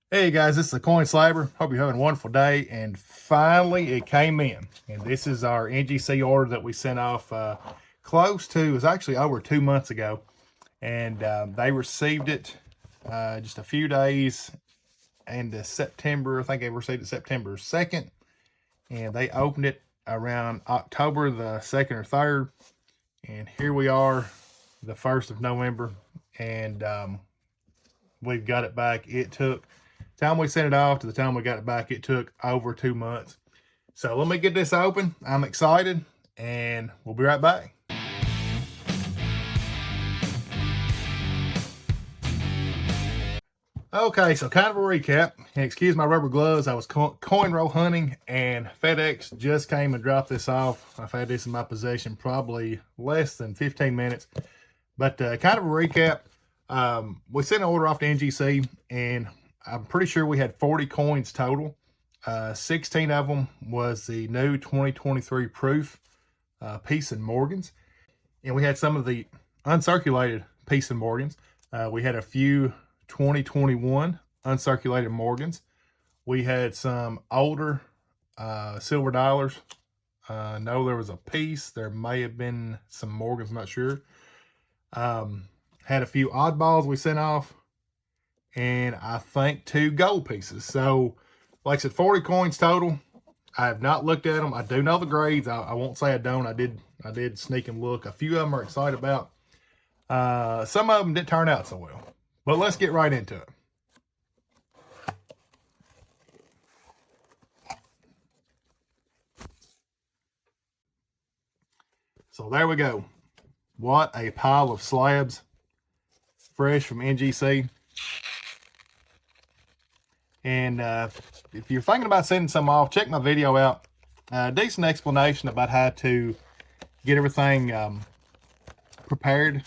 Hey guys, this is the Coin Slabber. Hope you're having a wonderful day. And finally, it came in. And this is our NGC order that we sent off close to, it was actually over 2 months ago. And they received it just a few days into September. I think they received it September 2nd. And they opened it around October the 2nd or 3rd. And here we are, the 1st of November. And we've got it back. It took time we sent it off to the time we got it back, it took over 2 months. So let me get this open. I'm excited, and we'll be right back. Okay, so kind of a recap. Excuse my rubber gloves. I was coin roll hunting, and FedEx just came and dropped this off. I've had this in my possession probably less than 15 minutes. But kind of a recap. We sent an order off to NGC, and I'm pretty sure we had 40 coins total. 16 of them was the new 2023 proof Peace and Morgans. And we had some of the uncirculated Peace and Morgans. We had a few 2021 uncirculated Morgans. We had some older silver dollars. No, there was a Peace. There may have been some Morgans, I'm not sure. Had a few oddballs we sent off, and I think 2 gold pieces. So, like I said, 40 coins total. I have not looked at them. I do know the grades. I won't say I don't. I did sneak and look. A few of them are excited about. Some of them didn't turn out so well. But let's get right into it. So there we go. What a pile of slabs. Fresh from NGC. And if you're thinking about sending some off, check my video out. Decent explanation about how to get everything prepared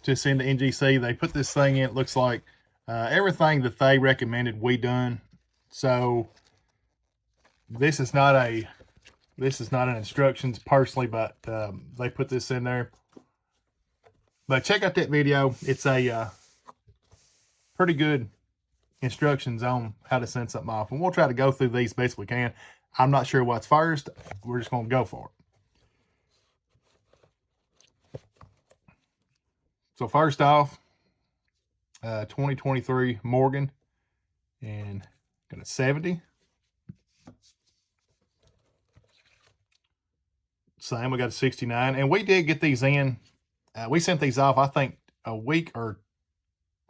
to send to NGC. They put this thing in. It looks like everything that they recommended we done. So this is not an instructions personally, but they put this in there. But check out that video. It's a pretty good instructions on how to send something off, and we'll try to go through these best we can. I'm not sure what's first. We're just going to go for it. So first off, 2023 Morgan, and got a 70. Same, we got a 69, and we did get these in. We sent these off, I think, a week or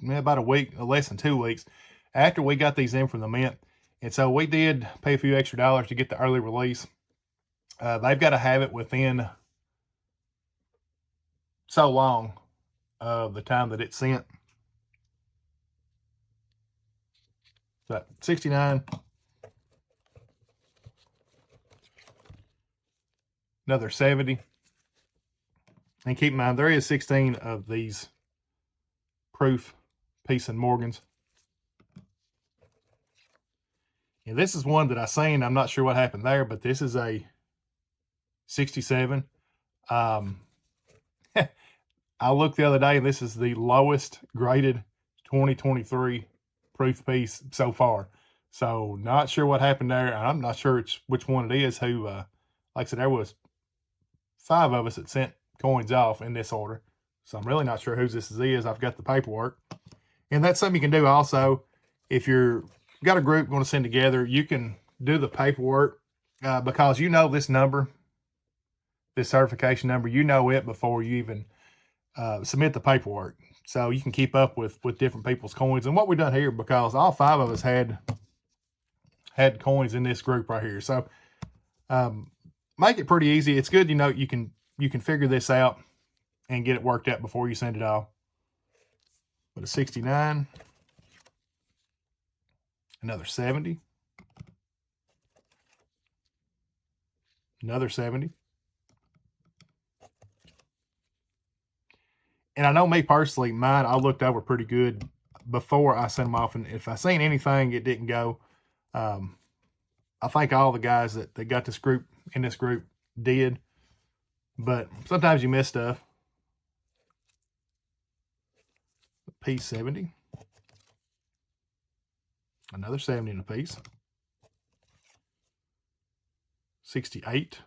about a week, less than 2 weeks after we got these in from the mint. And so we did pay a few extra dollars to get the early release. They've got to have it within so long of the time that it's sent. So 69. Another 70. And keep in mind, there is 16 of these proof Peace and Morgans. And this is one that I seen. I'm not sure what happened there, but this is a 67. I looked the other day, and this is the lowest graded 2023 proof piece so far. So not sure what happened there. I'm not sure which one it is. Who, like I said, there was 5 of us that sent coins off in this order. So I'm really not sure whose this is. I've got the paperwork. And that's something you can do also. If you're got a group going to send together, you can do the paperwork because you know this number, this certification number, you know it before you even submit the paperwork. So you can keep up with different people's coins. And what we've done here, because all 5 of us had coins in this group right here. So make it pretty easy. It's good, you know, you can figure this out and get it worked out before you send it off. But a 69. Another 70. Another 70. And I know me personally, mine I looked over pretty good before I sent them off. And if I seen anything, it didn't go. I think all the guys that got this group in this group did. But sometimes you miss stuff. P70. Another 70 in a piece. 68.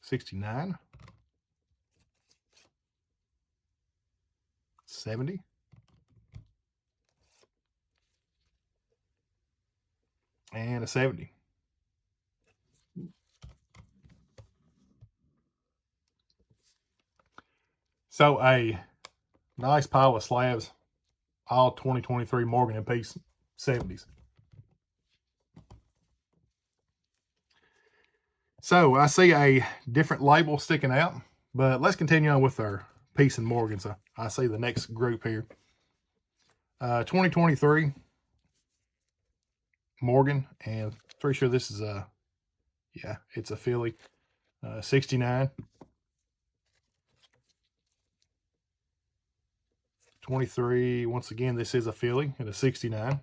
69. 70. And a 70. So a nice pile of slabs, all 2023 Morgan and Peace 70s. So I see a different label sticking out, but let's continue on with our Peace and Morgan. So I see the next group here. 2023 Morgan, and pretty sure this is a, yeah, it's a Philly. 69. 23, once again, this is a Philly and a 69.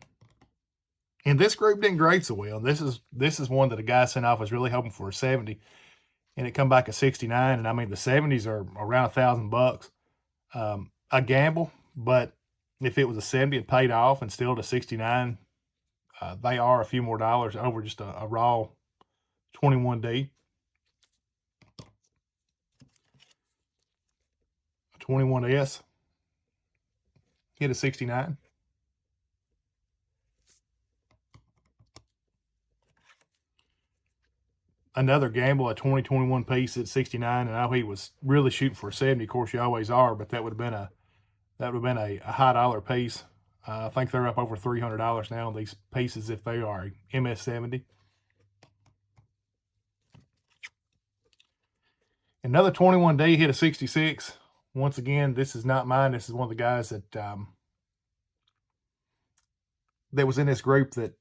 And this group didn't grade so well. This is one that a guy sent off was really hoping for a 70, and it come back a 69. And I mean, the 70s are around $1,000. A gamble, but if it was a 70, it paid off, and still to 69, they are a few more dollars over just a raw 21D. 21S hit a 69. Another gamble, a 2021 piece at 69, and I know he was really shooting for a 70. Of course, you always are, but that would have been a high dollar piece. I think they're up over $300 now on these pieces if they are MS70. Another 21D hit a 66. Once again, this is not mine. This is one of the guys that was in this group that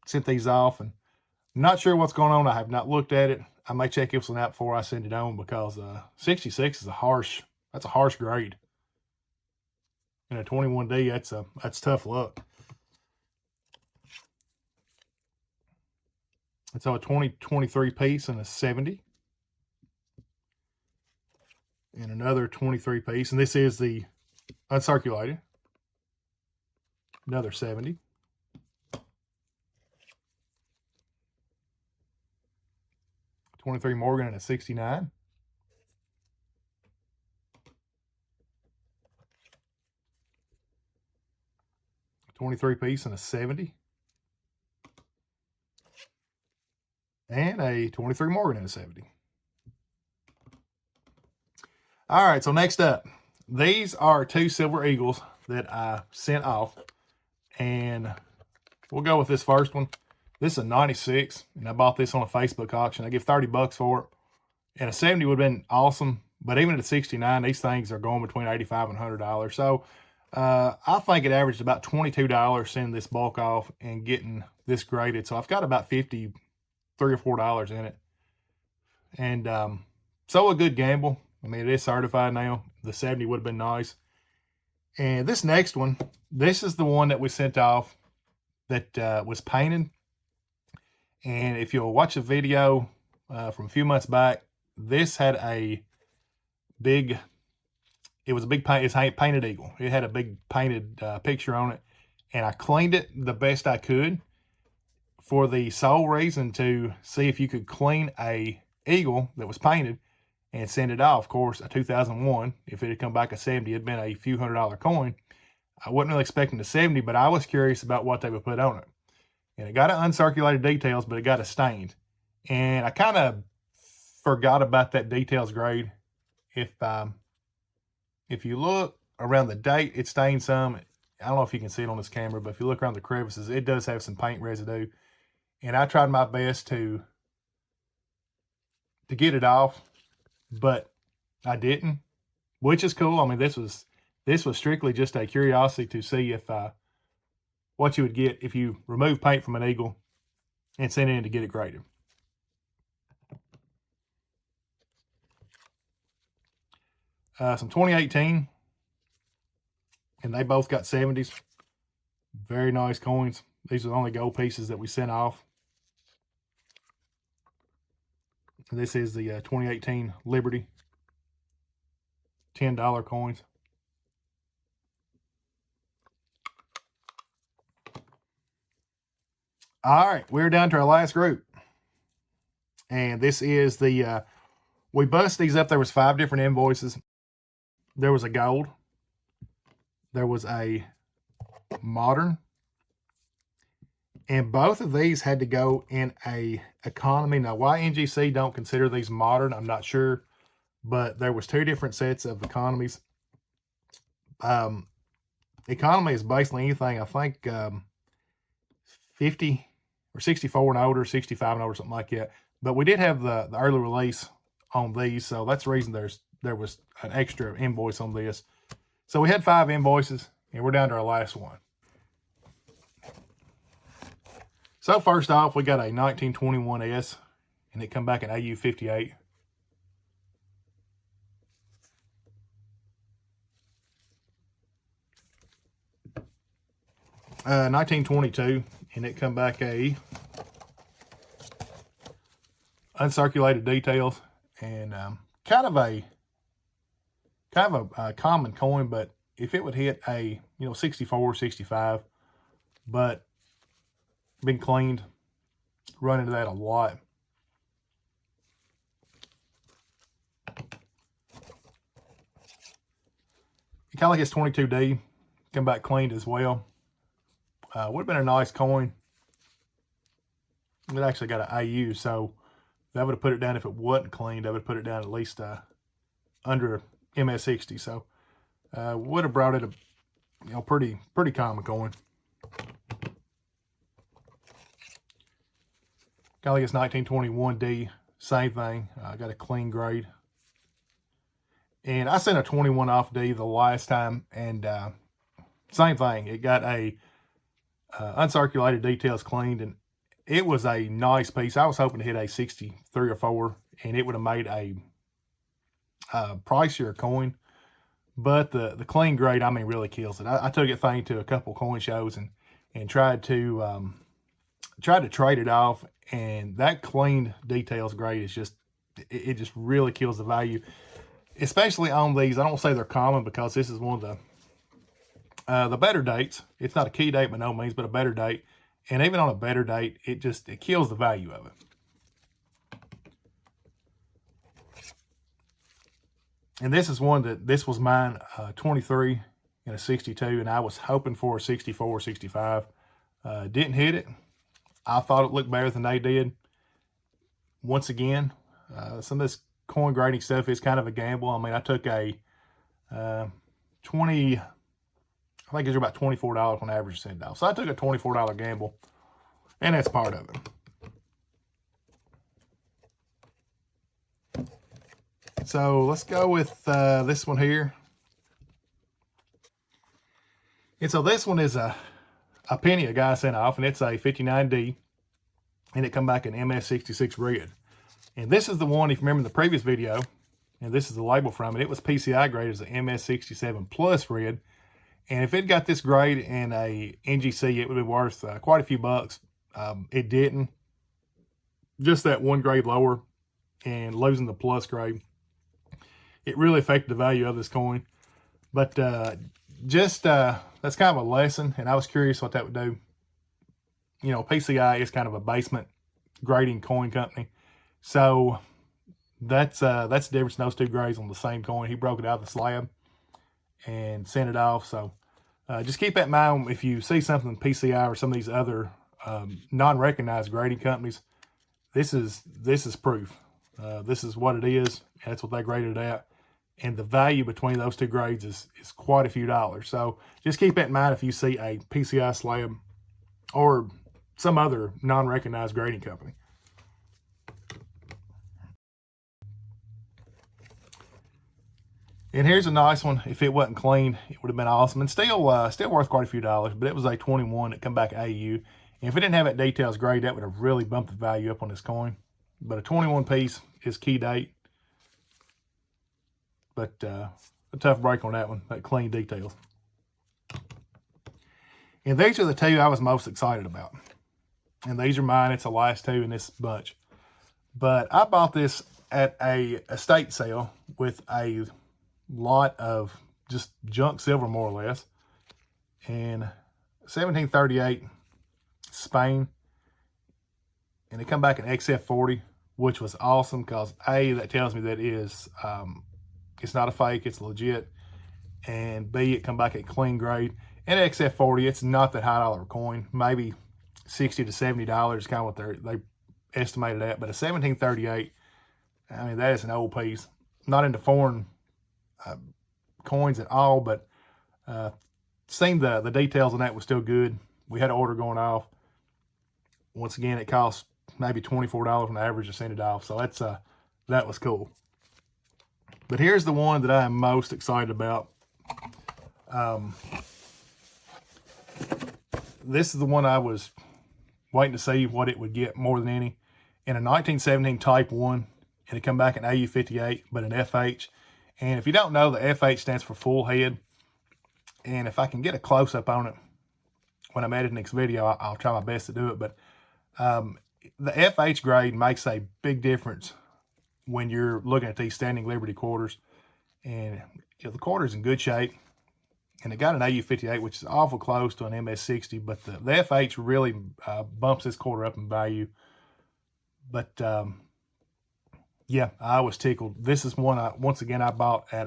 sent these off, and I'm not sure what's going on. I have not looked at it. I may check this one out before I send it on, because 66 is a harsh grade. And a 21D, that's tough luck. And so a 2023 piece and a 70. And another 23 piece, and this is the uncirculated. Another 70. 23 Morgan and a 69. 23 piece and a 70. And a 23 Morgan and a 70. All right, so next up, these are two Silver Eagles that I sent off, and we'll go with this first one. This is a 96, and I bought this on a Facebook auction. I give $30 for it, and a 70 would have been awesome, but even at a 69, these things are going between $85 and $100. So I think it averaged about $22 sending this bulk off and getting this graded. So I've got about $53 or $4 in it, and so a good gamble. I mean, it is certified now. The 70 would have been nice. And this next one, this is the one that we sent off that was painted. And if you'll watch a video from a few months back, this had a big, it was a big paint, it's a painted eagle. It had a big painted picture on it. And I cleaned it the best I could for the sole reason to see if you could clean a eagle that was painted and send it off. Of course, a 2001, if it had come back a 70, it'd been a few $100 coin. I wasn't really expecting a 70, but I was curious about what they would put on it. And it got an uncirculated details, but it got a stained. And I kind of forgot about that details grade. If you look around the date, it stained some. I don't know if you can see it on this camera, but if you look around the crevices, it does have some paint residue. And I tried my best to get it off, but I didn't, which is cool. I mean, this was strictly just a curiosity to see if what you would get if you remove paint from an eagle and send it in to get it graded. Some 2018, and they both got 70s. Very nice coins. These are the only gold pieces that we sent off. And this is the 2018 Liberty $10 coins. All right, we're down to our last group. And this is the, we bust these up. There was 5 different invoices. There was a gold. There was a modern. And both of these had to go in a economy. Now, why NGC don't consider these modern, I'm not sure. But there was 2 different sets of economies. Economy is basically anything, I think, 50 or 64 and older, 65 and older, something like that. But we did have the early release on these, so that's the reason there was an extra invoice on this. So we had 5 invoices, and we're down to our last one. So first off, we got a 1921S, and it come back in AU 58. Uh, 1922, and it come back a uncirculated details, and kind of a common coin, but if it would hit a 64, 65, but been cleaned, run into that a lot. It kind of like it's 22D, come back cleaned as well. Would have been a nice coin. It actually got an AU, so that would have put it down. If it wasn't cleaned, I would have put it down at least under MS60. So would have brought it a pretty common coin. Kind of like it's 1921D, same thing. Got a clean grade. And I sent a 21 off D the last time, and same thing. It got a uncirculated details cleaned, and it was a nice piece. I was hoping to hit a 63 or 4, and it would have made a pricier coin. But the clean grade, I mean, really kills it. I took it thing to a couple coin shows and tried to trade it off, and that clean details grade is just, it just really kills the value, especially on these. I don't say they're common because this is one of the better dates. It's not a key date by no means, but a better date. And even on a better date, it kills the value of it. And this is one this was mine, 23 and a 62, and I was hoping for a 64, 65. Didn't hit it. I thought it looked better than they did. Once again, some of this coin grading stuff is kind of a gamble. I mean, I took a 20, I think it's about $24 on average send off. So I took a $24 gamble, and that's part of it. So let's go with this one here. And so this one is a penny a guy sent off, and it's a 59D, and it come back in MS66 red. And this is the one, if you remember the previous video, and this is the label from it, it was PCI graded as an MS67 plus red. And if it got this grade in a NGC, it would be worth quite a few bucks. It didn't. Just that one grade lower and losing the plus grade, it really affected the value of this coin. But that's kind of a lesson, and I was curious what that would do. You know, PCI is kind of a basement grading coin company. So that's the difference in those 2 grades on the same coin. He broke it out of the slab and sent it off. So just keep that in mind if you see something PCI or some of these other non-recognized grading companies. This is proof. This is what it is. That's what they graded it at. And the value between those 2 grades is quite a few dollars. So just keep that in mind if you see a PCI slab or some other non-recognized grading company. And here's a nice one. If it wasn't clean, it would have been awesome. And still worth quite a few dollars, but it was a 21 that come back AU. And if it didn't have that details grade, that would have really bumped the value up on this coin. But a 21 piece is key date. But a tough break on that one, that clean details. And these are the 2 I was most excited about. And these are mine. It's the last 2 in this bunch. But I bought this at a estate sale with a lot of just junk silver, more or less. And 1738 Spain. and they come back in XF40, which was awesome because A, that tells me that it's not a fake, it's legit, and B, it come back at clean grade. And XF40, it's not that high dollar coin, maybe $60 to $70 is kind of what they estimated at. But a 1738, I mean, that is an old piece. Not into foreign coins at all, but seeing the details on that was still good. We had an order going off. Once again, it cost maybe $24 on average to send it off, so that was cool. But here's the one that I am most excited about. This is the one I was waiting to see what it would get more than any. In a 1917 Type 1, and it come back in AU58, but an FH. And if you don't know, the FH stands for full head. And if I can get a close-up on it when I'm editing next video, I'll try my best to do it. But the FH grade makes a big difference when you're looking at these standing Liberty quarters. And the quarter's in good shape. And it got an AU58, which is awful close to an MS60, but the FH really bumps this quarter up in value. But yeah, I was tickled. This is one once again I bought at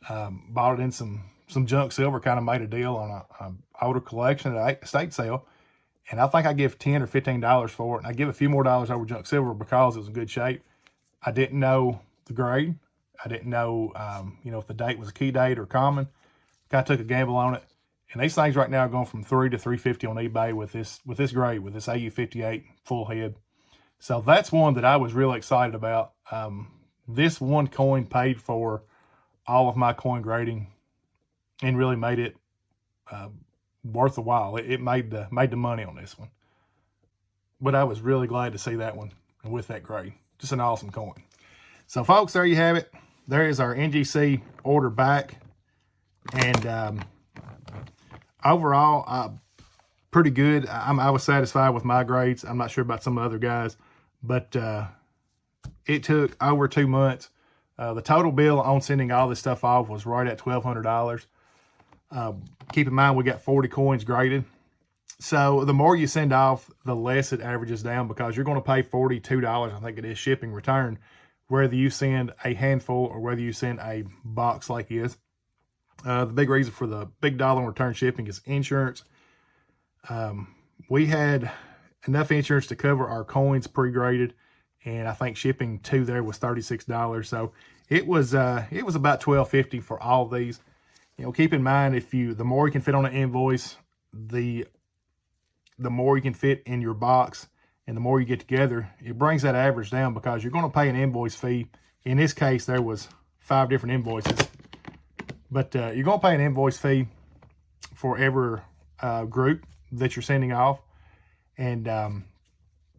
bought it in some junk silver. Kind of made a deal on a older collection at a estate sale, and I think I give $10 or $15 for it. And I give a few more dollars over junk silver because it was in good shape. I didn't know the grade. I didn't know if the date was a key date or common. Kind of took a gamble on it, and these things right now are going from $300 to $350 on eBay with this grade, with this AU58 full head. So that's one that I was really excited about. This one coin paid for all of my coin grading, and really made it worth a while. It made the money on this one. But I was really glad to see that one with that grade. Just an awesome coin. So folks, there you have it. There is our NGC order back. And overall, pretty good. I was satisfied with my grades. I'm not sure about some of the other guys, but it took over 2 months. The total bill on sending all this stuff off was right at $1,200. Keep in mind, we got 40 coins graded. So the more you send off, the less it averages down, because you're going to pay $42, I think it is, shipping return, whether you send a handful or whether you send a box like this. The big reason for the big dollar in return shipping is insurance. We had enough insurance to cover our coins pre-graded, and I think shipping to there was $36. So it was about $12.50 for all of these. Keep in mind, the more you can fit on an invoice, the more you can fit in your box, and the more you get together, it brings that average down, because you're going to pay an invoice fee. In this case, there was 5 different invoices. But you're going to pay an invoice fee for every group that you're sending off. And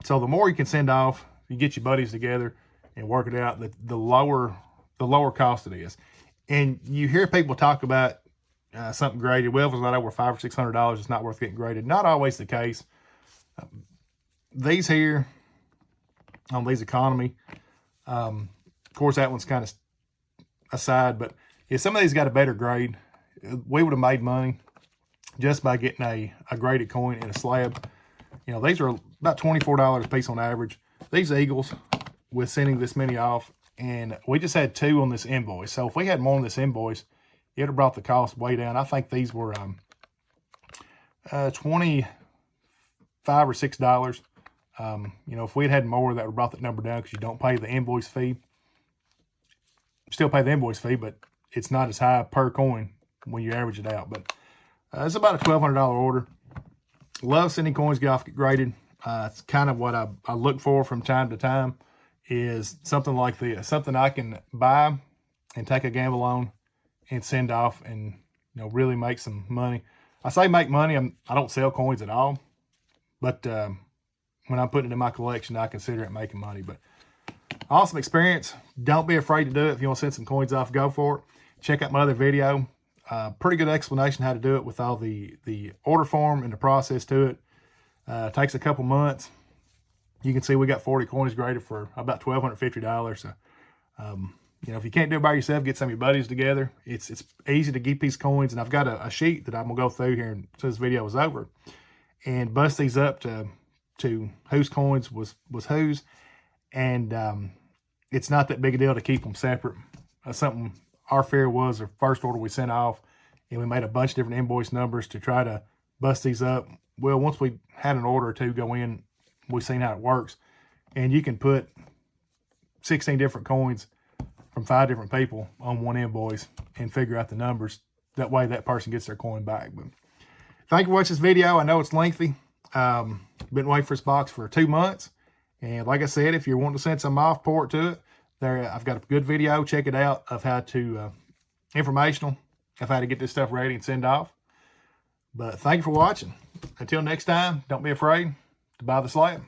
so the more you can send off, you get your buddies together and work it out, the lower cost it is. And you hear people talk about something graded. Well, if it's not over $500 or $600, it's not worth getting graded. Not always the case. These here, on these economy, of course, that one's kind of aside, but if some of these got a better grade, we would have made money just by getting a graded coin in a slab. These are about $24 a piece on average. These Eagles, with sending this many off, and we just had 2 on this invoice. So if we had more on this invoice, it would have brought the cost way down. I think these were $25 or $6. If we had more, that would have brought that number down, because you don't pay the invoice fee. You still pay the invoice fee, but it's not as high per coin when you average it out. But it's about a $1,200 order. Love sending coins get off, get graded. It's kind of what I look for from time to time, is something like this, something I can buy and take a gamble on and send off, and really make some money. I say make money. I don't sell coins at all, but when I'm putting it in my collection, I consider it making money. But awesome experience. Don't be afraid to do it. If you want to send some coins off, go for it. Check out my other video. Pretty good explanation how to do it with all the order form and the process to it. It takes a couple months. You can see we got 40 coins graded for about $1,250. So, if you can't do it by yourself, get some of your buddies together. It's easy to keep these coins, and I've got a sheet that I'm gonna go through here until this video is over, and bust these up to to whose coins was whose. And it's not that big a deal to keep them separate. Something our fear was the first order we sent off, and we made a bunch of different invoice numbers to try to bust these up. Well, once we had an order or two go in, we seen how it works. And you can put 16 different coins from 5 different people on one invoice and figure out the numbers. That way that person gets their coin back. But thank you for watching this video. I know it's lengthy. Been waiting for this box for 2 months. And like I said, if you're wanting to send some off, port to it, there I've got a good video. Check it out of how to, informational, of how to get this stuff ready and send off. But thank you for watching. Until next time, don't be afraid to buy the slab.